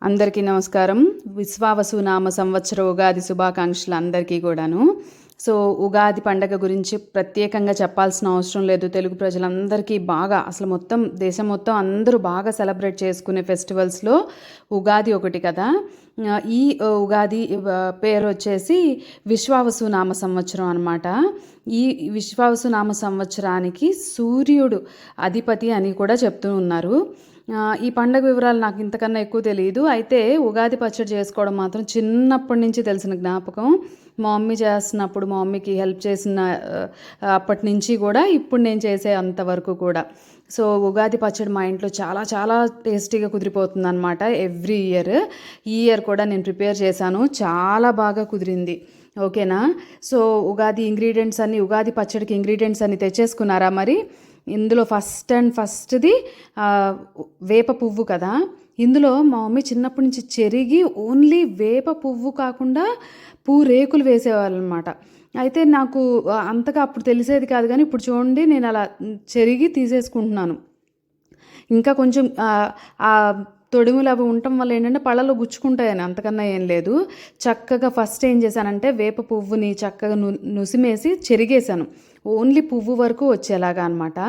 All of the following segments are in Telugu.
అందరికీ నమస్కారం. విశ్వావసు నామ సంవత్సర ఉగాది శుభాకాంక్షలు అందరికీ కూడాను. సో ఉగాది పండగ గురించి ప్రత్యేకంగా చెప్పాల్సిన అవసరం లేదు. తెలుగు ప్రజలందరికీ బాగా అసలు మొత్తం దేశం మొత్తం అందరూ బాగా సెలబ్రేట్ చేసుకునే ఫెస్టివల్స్లో ఉగాది ఒకటి కదా. ఈ ఉగాది పేరు వచ్చేసి విశ్వావసు నామ సంవత్సరం అనమాట. ఈ విశ్వావసు నామ సంవత్సరానికి సూర్యుడు అధిపతి అని కూడా చెప్తూ ఉన్నారు. ఈ పండగ వివరాలు నాకు ఇంతకన్నా ఎక్కువ తెలియదు. అయితే ఉగాది పచ్చడి చేసుకోవడం మాత్రం చిన్నప్పటి నుంచి తెలిసిన జ్ఞాపకం. మా మమ్మీ చేస్తున్నప్పుడు మా మమ్మీకి హెల్ప్ చేసిన అప్పటి నుంచి కూడా ఇప్పుడు నేను చేసే అంతవరకు కూడా. సో ఉగాది పచ్చడి మా ఇంట్లో చాలా చాలా టేస్టీగా కుదిరిపోతుంది అనమాట ఎవ్రీ ఇయర్. ఈ ఇయర్ కూడా నేను ప్రిపేర్ చేశాను, చాలా బాగా కుదిరింది. ఓకేనా. సో ఉగాది పచ్చడికి ఇంగ్రీడియంట్స్ అన్ని తెచ్చేసుకున్నారా మరి? ఇందులో ఫస్ట్ది వేప పువ్వు కదా. ఇందులో మా మమ్మీ చిన్నప్పటి నుంచి చెరిగి ఓన్లీ వేప పువ్వు కాకుండా రేకులు వేసేవాళ్ళు అనమాట. అయితే నాకు అంతగా అప్పుడు తెలిసేది కాదు, కానీ ఇప్పుడు చూడండి నేను అలా చెరిగి తీసేసుకుంటున్నాను. ఇంకా కొంచెం తొడుములు అవి ఉండటం వల్ల ఏంటంటే పళ్ళలో గుచ్చుకుంటాయని, అంతకన్నా ఏం లేదు. చక్కగా ఫస్ట్ ఏం చేశానంటే వేప పువ్వుని చక్కగా నుసిమేసి చెరిగేశాను, ఓన్లీ పువ్వు వరకు వచ్చేలాగా అనమాట.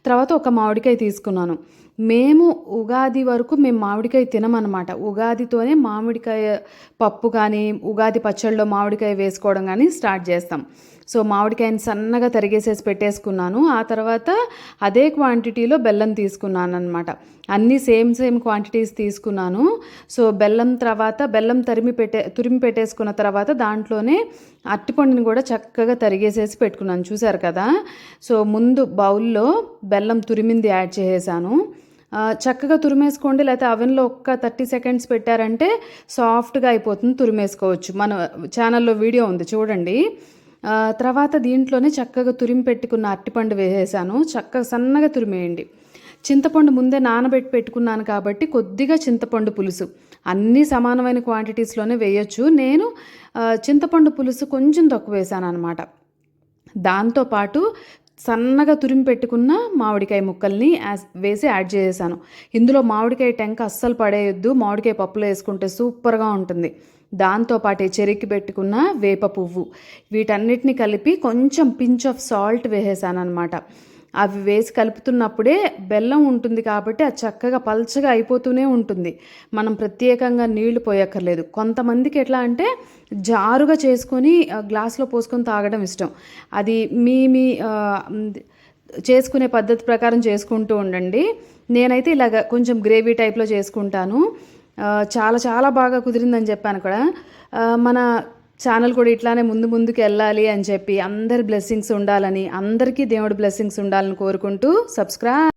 తర్వాత ఒక మామిడికాయ తీసుకున్నాను. మేము ఉగాది వరకు మామిడికాయ తినమన్నమాట. ఉగాదితోనే మామిడికాయ పప్పు కానీ ఉగాది పచ్చళ్ళలో మామిడికాయ వేసుకోవడం కానీ స్టార్ట్ చేస్తాం. సో మామిడికాయని సన్నగా తరిగేసేసి పెట్టేసుకున్నాను. ఆ తర్వాత అదే క్వాంటిటీలో బెల్లం తీసుకున్నాను అనమాట. అన్నీ సేమ్ క్వాంటిటీస్ తీసుకున్నాను. సో బెల్లం తురిమి పెట్టేసుకున్న తర్వాత దాంట్లోనే అరటిపండుని కూడా చక్కగా తరిగేసేసి పెట్టుకున్నాను, చూసారు కదా. సో ముందు బౌల్లో బెల్లం తురిమింది యాడ్ చేసేసాను. చక్కగా తురిమేసుకోండి, లేకపోతే అవెన్లో ఒక్క 30 సెకండ్స్ పెట్టారంటే సాఫ్ట్గా అయిపోతుంది, తురిమేసుకోవచ్చు. మన ఛానల్లో వీడియో ఉంది చూడండి. తర్వాత దీంట్లోనే చక్కగా తురిమి పెట్టుకున్న అరటిపండు వేసేసాను. చక్కగా సన్నగా తురిమేయండి. చింతపండు ముందే నానబెట్టి పెట్టుకున్నాను కాబట్టి కొద్దిగా చింతపండు పులుసు, అన్నీ సమానమైన క్వాంటిటీస్లోనే వేయొచ్చు. నేను చింతపండు పులుసు కొంచెం తక్కువ వేసాను అనమాట. దాంతోపాటు సన్నగా తురిమి పెట్టుకున్న మామిడికాయ ముక్కల్ని వేసి యాడ్ చేసేసాను. ఇందులో మామిడికాయ టెంక అస్సలు పడేయొద్దు, మామిడికాయ పప్పులో వేసుకుంటే సూపర్గా ఉంటుంది. దాంతోపాటే చెరికి పెట్టుకున్న వేప పువ్వు, వీటన్నిటిని కలిపి కొంచెం పించ్ ఆఫ్ సాల్ట్ వేసేసాను అనమాట. అవి వేసి కలుపుతున్నప్పుడే బెల్లం ఉంటుంది కాబట్టి అది చక్కగా పల్చగా అయిపోతూనే ఉంటుంది. మనం ప్రత్యేకంగా నీళ్లు పోయక్కర్లేదు. కొంతమందికి ఎట్లా అంటే జారుగా చేసుకొని గ్లాస్లో పోసుకొని తాగడం ఇష్టం. అది మీ చేసుకునే పద్ధతి ప్రకారం చేసుకుంటూ ఉండండి. నేనైతే ఇలాగ కొంచెం గ్రేవీ టైప్లో చేసుకుంటాను. చాలా చాలా బాగా కుదిరిందని చెప్పాను కూడా. మన ఛానల్ కూడా ఇట్లానే ముందుకు వెళ్ళాలి అని చెప్పి అందరి బ్లెస్సింగ్స్ ఉండాలని, అందరికీ దేవుడి బ్లెస్సింగ్స్ ఉండాలని కోరుకుంటూ సబ్స్క్రైబ్.